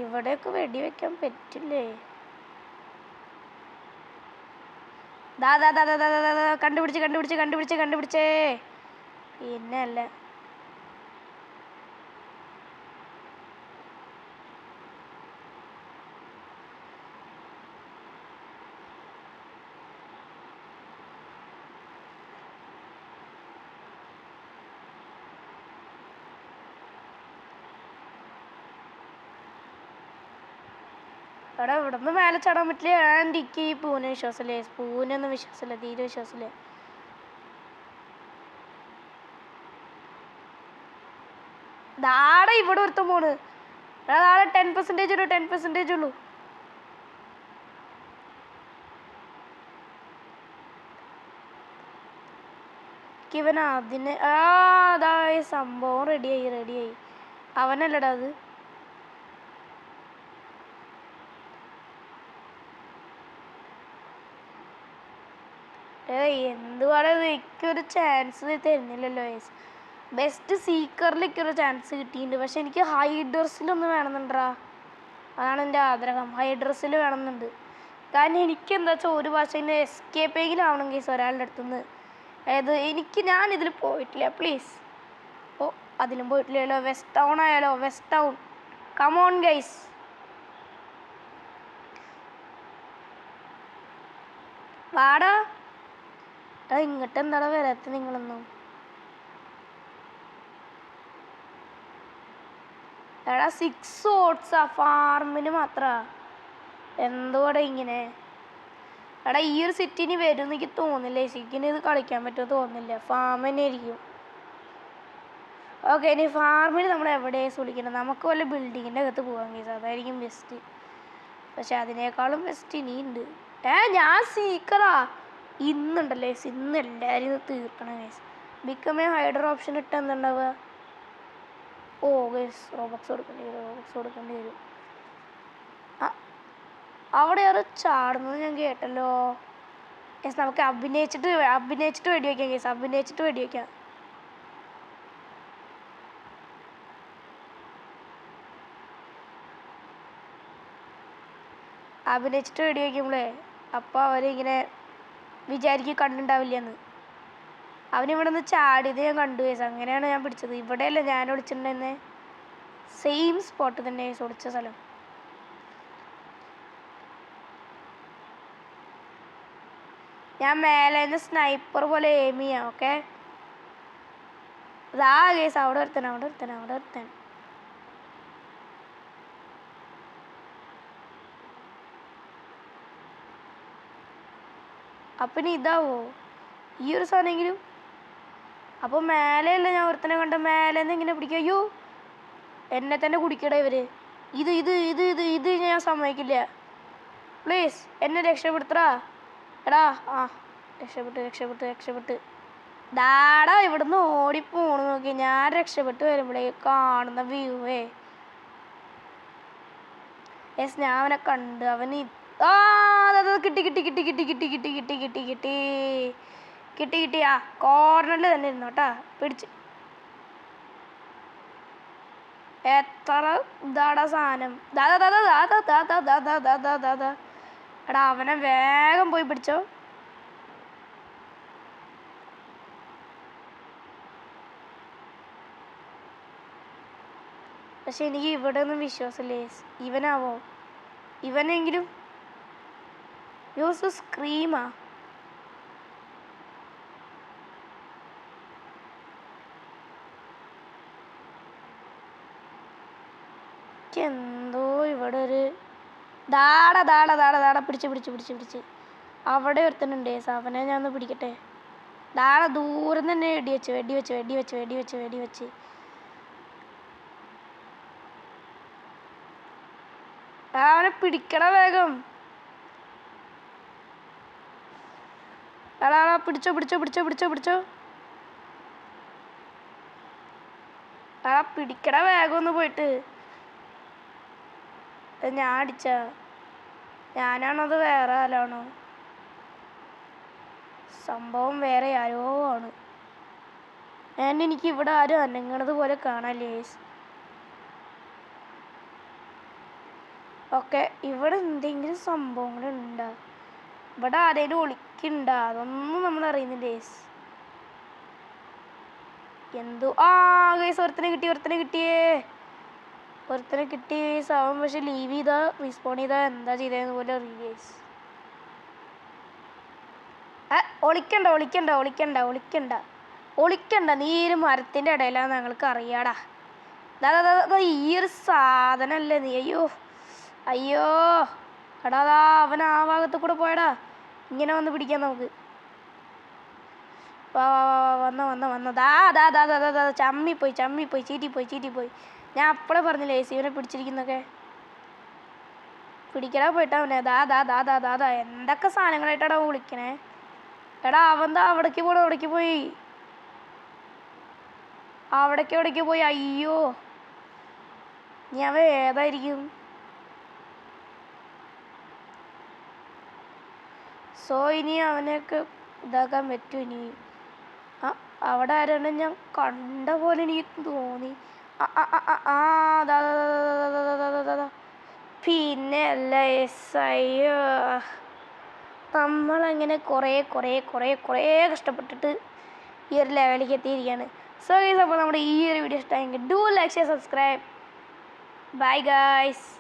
ഇവിടെയൊക്കെ വെടി വെക്കാൻ പറ്റില്ലേ? കണ്ടുപിടിച്ചേ. പിന്നെ അല്ല എടാ ഇവിടുന്ന് മേലെ ചാടാൻ പറ്റില്ല. ആൻറ്റിക്ക് ഈ പൂനെ വിശ്വാസമില്ലേ? പൂനൊന്നും വിശ്വാസമില്ല, തീരെ വിശ്വാസമില്ല. ദാടെ ഇവിടെ ഒരുത്തം പോണ്. അതാടെ 10% ഉള്ളൂ, 10% ഉള്ളൂ. ഇവൻ അതിന് അതായ സംഭവം റെഡിയായി. അവനല്ലടാ അത്. എന്തുവാടെ എനിക്കൊരു ചാൻസ് തരുന്നില്ലല്ലോ. ബെസ്റ്റ് സീക്കറിലേക്കൊരു ചാൻസ് കിട്ടിയിട്ടുണ്ട്. പക്ഷെ എനിക്ക് ഹൈഡ്രസിലൊന്നും വേണമെന്നുണ്ടാ. അതാണ് എൻ്റെ ആഗ്രഹം. ഹൈഡ്രസിൽ വേണമെന്നുണ്ട്. കാരണം എനിക്ക് എന്താ വെച്ചാൽ ഒരു ഭാഷയിൽ എസ്കേപ്പെങ്കിലും ആവണം കേസ് ഒരാളുടെ അടുത്തുനിന്ന്. അതായത് ഞാനിതിൽ പോയിട്ടില്ല. പ്ലീസ്. അതിലും പോയിട്ടില്ലല്ലോ. വെസ്റ്റ് ടൗൺ ആയാലോ? West town. Come on guys. വാടാ. ഇങ്ങോട്ട് എന്താടാ വരാത്ത നിങ്ങളൊന്നും? എടാ 6 ഓട്സാ ഫാർമിന് മാത്രമാ. എന്തുവാടെ ഇങ്ങനെ? എടാ ഈ ഒരു സിറ്റിന് വരും എനിക്ക് തോന്നില്ല. സിറ്റിന് ഇത് കളിക്കാൻ പറ്റുമോ തോന്നുന്നില്ല. ഫാം തന്നെ ആയിരിക്കും. ഓക്കെ ഇനി ഫാർമിന് നമ്മൾ എവിടെയാണ് വിളിക്കണം? നമുക്ക് വല്ല ബിൽഡിങ്ങിൻ്റെ അകത്ത് പോകാൻ കേസ്. അതായിരിക്കും ബെസ്റ്റ്. പക്ഷെ അതിനേക്കാളും ബെസ്റ്റ് ഇനിയുണ്ട്. ഞാൻ സീക്കറാ. ഇന്നുണ്ടല്ലേ ഇന്ന് എല്ലാവരും ഇത് തീർക്കണം case. Become A hider option ഇട്ട് എന്തുണ്ടാവുക? ഗേസ് റോബക്സ് കൊടുക്കേണ്ടി വരും. അവിടെ ആരോ ചാടുന്നത് ഞാൻ കേട്ടല്ലോ. നമുക്ക് അഭിനയിച്ചിട്ട് വെടിവെക്കാം കേസ്. അഭിനയിച്ചിട്ട് വെടിവെക്കാം. വെടിവെക്കുമ്പോഴേ അപ്പോൾ അവരിങ്ങനെ വിചാരിക്കും കണ്ടുണ്ടാവില്ലെന്ന്. അവനിവിടെ നിന്ന് ചാടിയത് ഞാൻ കണ്ടു കേസ്. അങ്ങനെയാണ് ഞാൻ പിടിച്ചത്. ഇവിടെയല്ല ഞാൻ ഒളിച്ചിട്ടുണ്ടെന്ന്. സെയിം സ്പോട്ട് തന്നെ ഒളിച്ച സ്ഥലം. ഞാൻ മേലേന്ന് സ്നൈപ്പർ പോലെ എയിം ചെയ്യാം. ഓക്കെ, അതാ ഗൈസ് അവിടെ ഒരുത്തൻ. അപ്പം ഇനി ഇതാവോ ഈ ഒരു സാധനമെങ്കിലും? അപ്പോൾ മേലെയല്ല ഞാൻ ഒരുത്തനെ കണ്ട മേലേന്ന് ഇങ്ങനെ പിടിക്കുക. അയ്യോ എന്നെ തന്നെ കുടിക്കട ഇവര്. ഇത് ഞാൻ സമ്മതിക്കില്ല. പ്ലീസ് എന്നെ രക്ഷപ്പെടുത്തടാ. എടാ ആ രക്ഷപ്പെട്ട് ഡാടാ ഇവിടുന്ന് ഓടിപ്പോണു. നോക്കി ഞാൻ രക്ഷപ്പെട്ട് വരുമ്പോഴേ കാണുന്ന വ്യൂവേ. യെസ് ഞാൻ അവനെ കണ്ട്. അവന് കിട്ടി. ആ കോർണറിൽ തന്നെ ഇരുന്നു കേട്ടാ. പിടിച്ച് എത്ര ഇതാടാ സാധനം. എടാ അവനെ വേഗം പോയി പിടിച്ചോ. പക്ഷെ എനിക്ക് ഇവിടെ ഒന്നും വിശ്വാസമില്ലേ. ഇവനാവോ? ഇവനെങ്കിലും യൂസ് സ്ക്രീമാ. എന്തോ ഇവിടെ ഒരു ദാട പിടിച്ച് അവിടെ ഒരുത്തനുണ്ട്. അവനെ ഞാൻ ഒന്ന് പിടിക്കട്ടെ. ദാട ദൂരം തന്നെ വെടിവെച്ച് അവനെ പിടിക്കട വേഗം. എടാ പിടിച്ചോ. എടാ പിടിക്കട വേഗം ഒന്ന് പോയിട്ട്. ഞാൻ അടിച്ച ഞാനാണോ അത് വേറെ ആരാണോ? സംഭവം വേറെ ആരോ ആണ്. എനിക്ക് ഇവിടെ ആരും അനങ്ങണത് പോലെ കാണാല്ലേ. ഓക്കെ, ഇവിടെ എന്തെങ്കിലും സംഭവങ്ങളുണ്ടോ? ഇവിടെ ആരെങ്കിലും ഒളിക്കുന്നുണ്ടോ? അതൊന്നും നമ്മൾ അറിയുന്നില്ലേ. എന്തോ ഗൈസ് ഒരുത്തനെ കിട്ടി. അവൻ പക്ഷെ ലീവ് ചെയ്താ റീസ്പോൺ ചെയ്താ എന്താ ചെയ്തതെന്ന് പോലെ അറിയില്ലേ. ഒളിക്കണ്ട. നീ ഒരു മരത്തിൻ്റെ ഇടയിലാന്ന് ഞങ്ങൾക്ക് അറിയാടാ. ഈ ഒരു സാധനല്ലേ നീ. അയ്യോ എടാ അവൻ ആ ഭാഗത്ത് കൂടെ പോയടാ. ഇങ്ങനെ വന്ന് പിടിക്കാം നമുക്ക്. വന്ന ചമ്മിപ്പോയി ചീറ്റിപ്പോയി. ഞാൻ അപ്പളെ പറഞ്ഞില്ലേ ഇവനെ പിടിച്ചിരിക്കുന്നൊക്കെ. പിടിക്കടാ പോയിട്ടാ അവനെ. ദാ എന്തൊക്കെ സാധനങ്ങളായിട്ടാടാ വിളിക്കണേ. എടാ അവൻ അവിടേക്ക് പോയി. അവിടേക്ക് പോയി. അയ്യോ ഇനി അവൻ ഏതായിരിക്കും? ഇനി അവനെയൊക്കെ ഇതാക്കാൻ പറ്റും. ഇനി അവിടെ ആരാണ് ഞാൻ കണ്ട പോലെ എനിക്ക് തോന്നി. പിന്നെ അല്ല അയ്യോ നമ്മളങ്ങനെ കുറേ കഷ്ടപ്പെട്ടിട്ട് ഈ ഒരു ലെവലിലേക്ക് എത്തിയിരിക്കുകയാണ്. സോ ഗൈസ് അപ്പോൾ നമ്മുടെ ഈ ഒരു വീഡിയോ ഇഷ്ടമായെങ്കിൽ do like share subscribe. Bye guys.